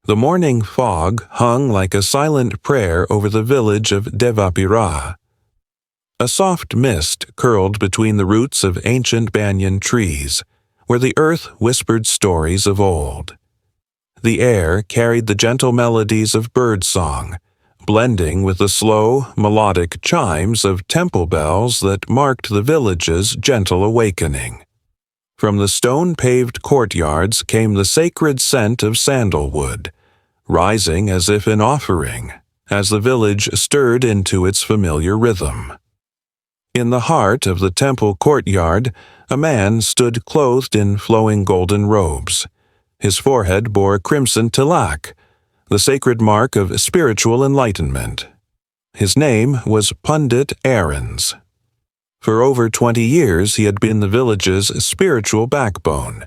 The morning fog hung like a silent prayer over the village of Devapira. A soft mist curled between the roots of ancient banyan trees, where the earth whispered stories of old. The air carried the gentle melodies of birdsong, blending with the slow, melodic chimes of temple bells that marked the village's gentle awakening. From the stone-paved courtyards came the sacred scent of sandalwood, rising as if in offering, as the village stirred into its familiar rhythm. In the heart of the temple courtyard, a man stood clothed in flowing golden robes. His forehead bore crimson tilak, the sacred mark of spiritual enlightenment. His name was Pundit Aarens. For over 20 years he had been the village's spiritual backbone,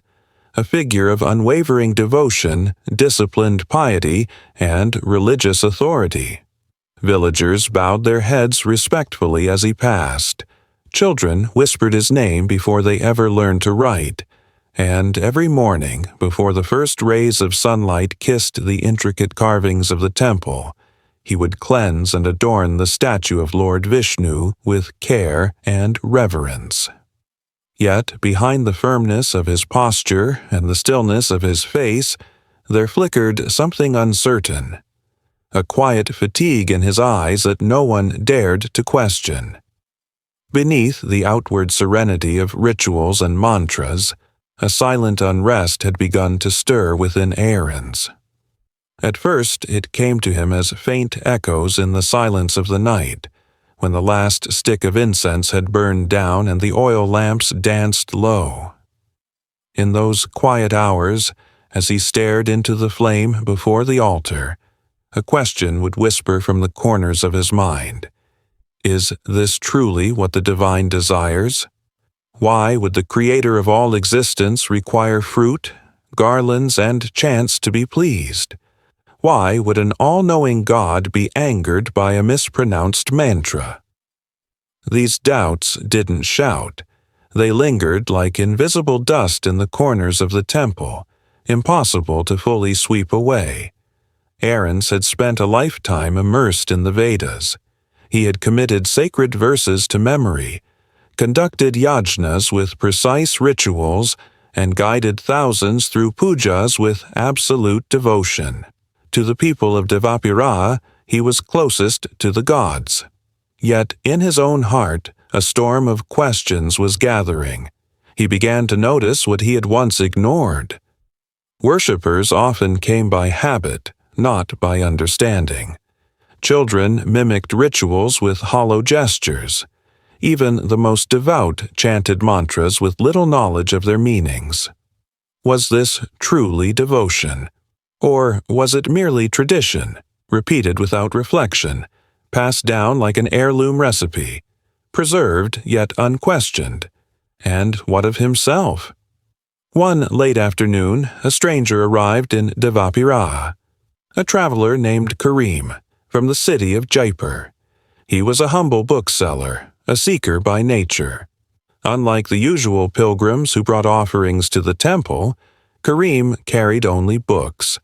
a figure of unwavering devotion, disciplined piety, and religious authority. Villagers bowed their heads respectfully as he passed. Children whispered his name before they ever learned to write, and every morning, before the first rays of sunlight kissed the intricate carvings of the temple, he would cleanse and adorn the statue of Lord Vishnu with care and reverence. Yet, behind the firmness of his posture and the stillness of his face, there flickered something uncertain, a quiet fatigue in his eyes that no one dared to question. Beneath the outward serenity of rituals and mantras, a silent unrest had begun to stir within Aarens. At first it came to him as faint echoes in the silence of the night, when the last stick of incense had burned down and the oil lamps danced low. In those quiet hours, as he stared into the flame before the altar, a question would whisper from the corners of his mind. Is this truly what the divine desires? Why would the Creator of all existence require fruit, garlands, and chants to be pleased? Why would an all-knowing God be angered by a mispronounced mantra? These doubts didn't shout. They lingered like invisible dust in the corners of the temple, impossible to fully sweep away. Aarens had spent a lifetime immersed in the Vedas. He had committed sacred verses to memory, conducted yajnas with precise rituals, and guided thousands through pujas with absolute devotion. To the people of Devapira, he was closest to the gods. Yet in his own heart, a storm of questions was gathering. He began to notice what he had once ignored. Worshippers often came by habit, not by understanding. Children mimicked rituals with hollow gestures. Even the most devout chanted mantras with little knowledge of their meanings. Was this truly devotion? Or was it merely tradition, repeated without reflection, passed down like an heirloom recipe, preserved yet unquestioned? And what of himself? One late afternoon, a stranger arrived in Devapira, a traveler named Karim, from the city of Jaipur. He was a humble bookseller, a seeker by nature. Unlike the usual pilgrims who brought offerings to the temple, Karim carried only books.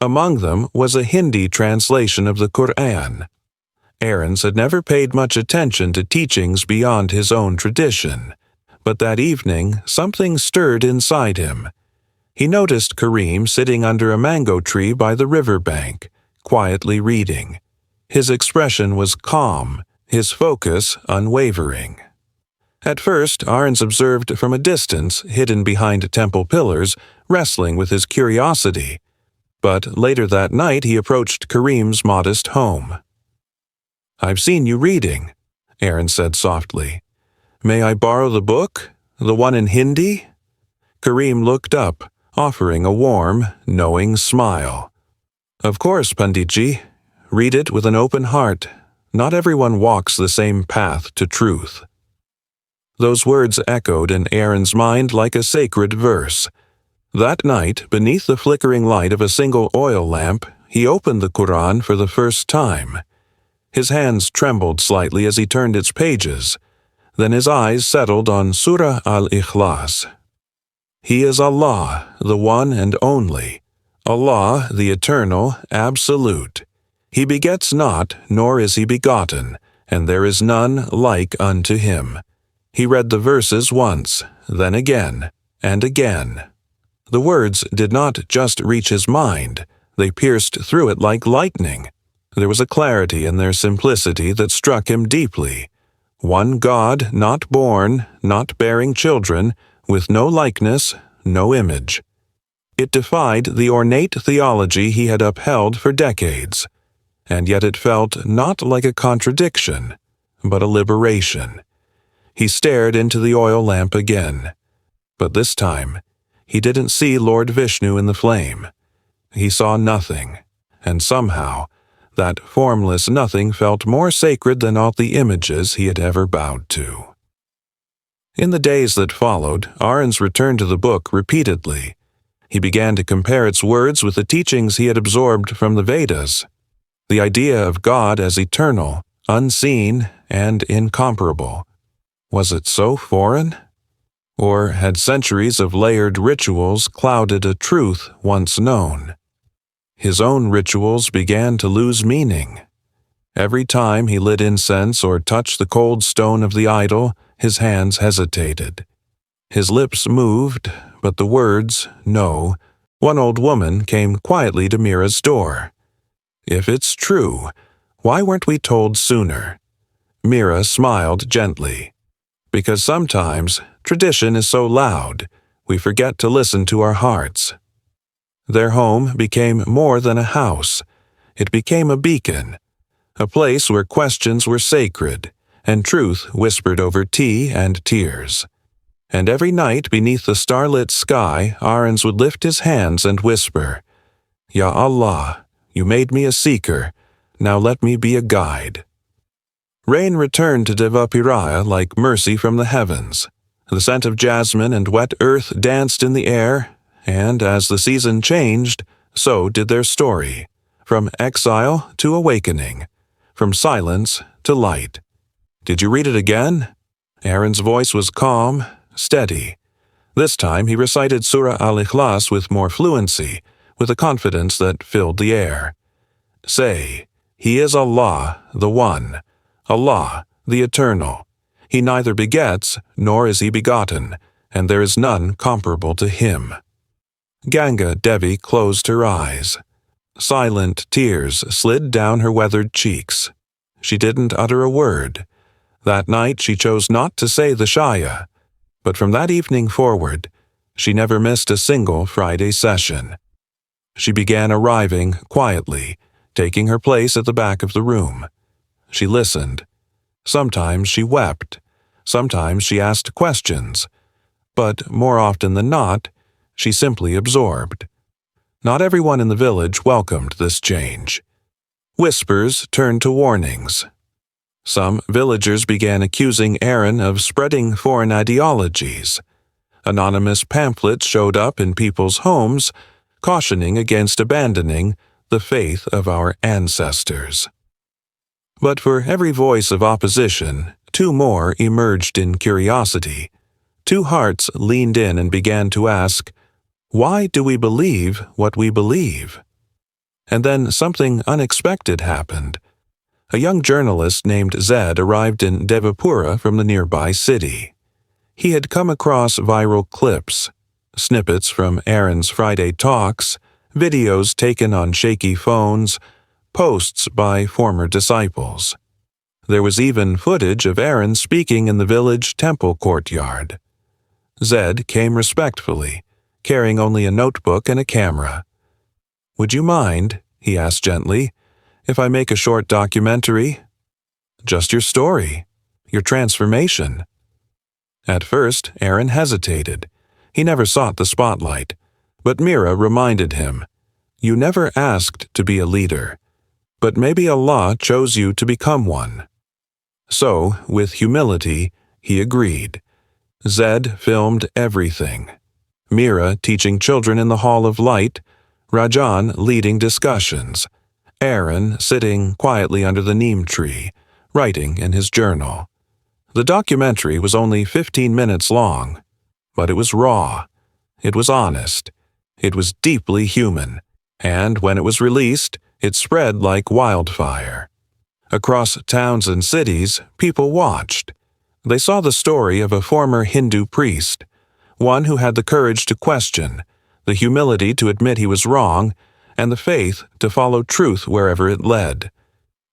Among them was a Hindi translation of the Quran. Aarens had never paid much attention to teachings beyond his own tradition, but that evening something stirred inside him. He noticed Karim sitting under a mango tree by the river bank, quietly reading. His expression was calm, his focus unwavering. At first, Aarens observed from a distance, hidden behind temple pillars, wrestling with his curiosity. But later that night he approached Karim's modest home. "I've seen you reading," Aarens said softly. "May I borrow the book? The one in Hindi?" Karim looked up, offering a warm, knowing smile. "Of course, Panditji. Read it with an open heart. Not everyone walks the same path to truth." Those words echoed in Aarens' mind like a sacred verse. That night, beneath the flickering light of a single oil lamp, he opened the Quran for the first time. His hands trembled slightly as he turned its pages. Then his eyes settled on Surah al-Ikhlas. "He is Allah, the one and only, Allah, the Eternal, Absolute. He begets not, nor is he begotten, and there is none like unto him. He read the verses once, then again, and again. The words did not just reach his mind, they pierced through it like lightning. There was a clarity in their simplicity that struck him deeply. One God, not born, not bearing children, with no likeness, no image. It defied the ornate theology he had upheld for decades, and yet it felt not like a contradiction, but a liberation. He stared into the oil lamp again, but this time he didn't see Lord Vishnu in the flame. He saw nothing, and somehow that formless nothing felt more sacred than all the images he had ever bowed to. In the days that followed, Aarens returned to the book repeatedly. He began to compare its words with the teachings he had absorbed from the Vedas. The idea of God as eternal, unseen, and incomparable. Was it so foreign? Or had centuries of layered rituals clouded a truth once known? His own rituals began to lose meaning. Every time he lit incense or touched the cold stone of the idol, his hands hesitated. His lips moved, but the words, no. One old woman came quietly to Mira's door. If it's true, why weren't we told sooner? Mira smiled gently. Because sometimes tradition is so loud, we forget to listen to our hearts. Their home became more than a house. It became a beacon, a place where questions were sacred, and truth whispered over tea and tears. And every night beneath the starlit sky, Aarens would lift his hands and whisper, Ya Allah, you made me a seeker, now let me be a guide. Rain returned to Devapiraya like mercy from the heavens. The scent of jasmine and wet earth danced in the air, and as the season changed, so did their story, from exile to awakening, from silence to light. Did you read it again? Aaron's voice was calm, steady. This time he recited Surah Al-Ikhlas with more fluency, with a confidence that filled the air. Say, He is Allah, the One, Allah, the Eternal. He neither begets, nor is he begotten, and there is none comparable to him. Ganga Devi closed her eyes. Silent tears slid down her weathered cheeks. She didn't utter a word. That night she chose not to say the Shaya, but from that evening forward, she never missed a single Friday session. She began arriving quietly, taking her place at the back of the room. She listened. Sometimes she wept. Sometimes she asked questions. But more often than not, she simply absorbed. Not everyone in the village welcomed this change. Whispers turned to warnings. Some villagers began accusing Aaron of spreading foreign ideologies. Anonymous pamphlets showed up in people's homes, cautioning against abandoning the faith of our ancestors. But for every voice of opposition, two more emerged in curiosity. Two hearts leaned in and began to ask, why do we believe what we believe? And then something unexpected happened. A young journalist named Zed arrived in Devapura from the nearby city. He had come across viral clips, snippets from Aaron's Friday talks, videos taken on shaky phones, posts by former disciples. There was even footage of Aaron speaking in the village temple courtyard. Zed came respectfully, carrying only a notebook and a camera. Would you mind, he asked gently, if I make a short documentary? Just your story, your transformation. At first, Aaron hesitated. He never sought the spotlight, but Mira reminded him, you never asked to be a leader, but maybe Allah chose you to become one. So, with humility, he agreed. Zed filmed everything. Mira teaching children in the Hall of Light, Rajan leading discussions, Aaron sitting quietly under the neem tree, writing in his journal. The documentary was only 15 minutes long, but it was raw. It was honest. It was deeply human, and when it was released, it spread like wildfire. Across towns and cities, people watched. They saw the story of a former Hindu priest, one who had the courage to question, the humility to admit he was wrong, and the faith to follow truth wherever it led.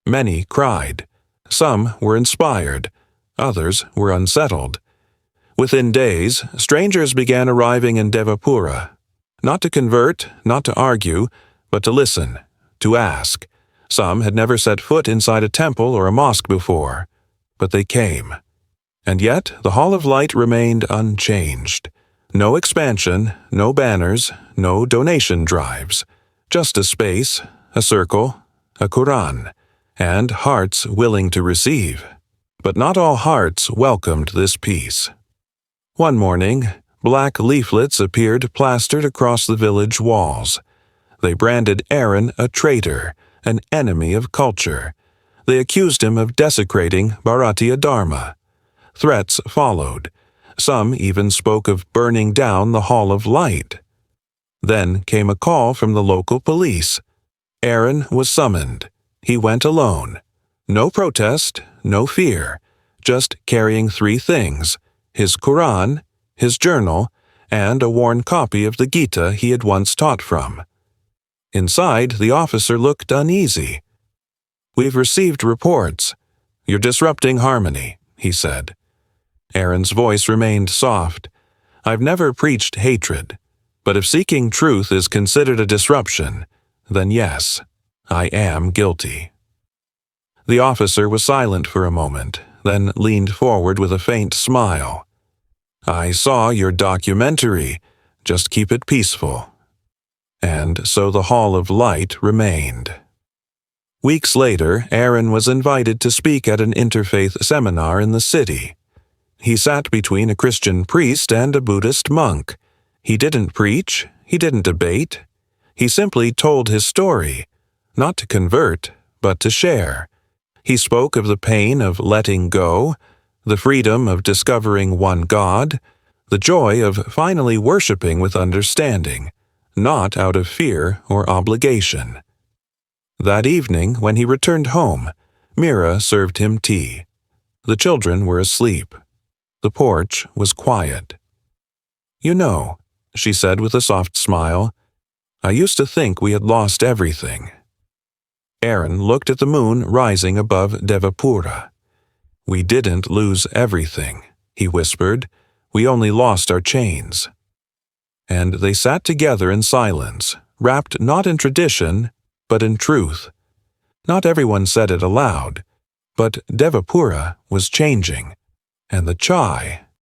Many cried. Some were inspired. Others were unsettled. Within days, strangers began arriving in Devapura, not to convert, not to argue, but to listen, to ask. Some had never set foot inside a temple or a mosque before, but they came. And yet the Hall of Light remained unchanged. No expansion, no banners, no donation drives. Just a space, a circle, a Quran, and hearts willing to receive. But not all hearts welcomed this peace. One morning, black leaflets appeared plastered across the village walls. They branded Aaron a traitor, an enemy of culture. They accused him of desecrating Bharatiya Dharma. Threats followed. Some even spoke of burning down the Hall of Light. Then came a call from the local police. Aaron was summoned. He went alone. No protest, no fear, just carrying 3 things: his Quran, his journal, and a worn copy of the Gita he had once taught from. Inside, the officer looked uneasy. "We've received reports. You're disrupting harmony," he said. Aaron's voice remained soft. "I've never preached hatred, but if seeking truth is considered a disruption, then yes, I am guilty." The officer was silent for a moment, then leaned forward with a faint smile. "I saw your documentary. Just keep it peaceful." And so the Hall of Light remained. Weeks later, Aaron was invited to speak at an interfaith seminar in the city. He sat between a Christian priest and a Buddhist monk. He didn't preach, he didn't debate. He simply told his story, not to convert, but to share. He spoke of the pain of letting go, the freedom of discovering one God, the joy of finally worshiping with understanding, not out of fear or obligation. That evening, when he returned home, Mira served him tea. The children were asleep. The porch was quiet. "You know," she said with a soft smile, "I used to think we had lost everything." Aaron looked at the moon rising above Devapura. "We didn't lose everything," he whispered. "We only lost our chains." And they sat together in silence, wrapped not in tradition, but in truth. Not everyone said it aloud, but Devapura was changing, and the chai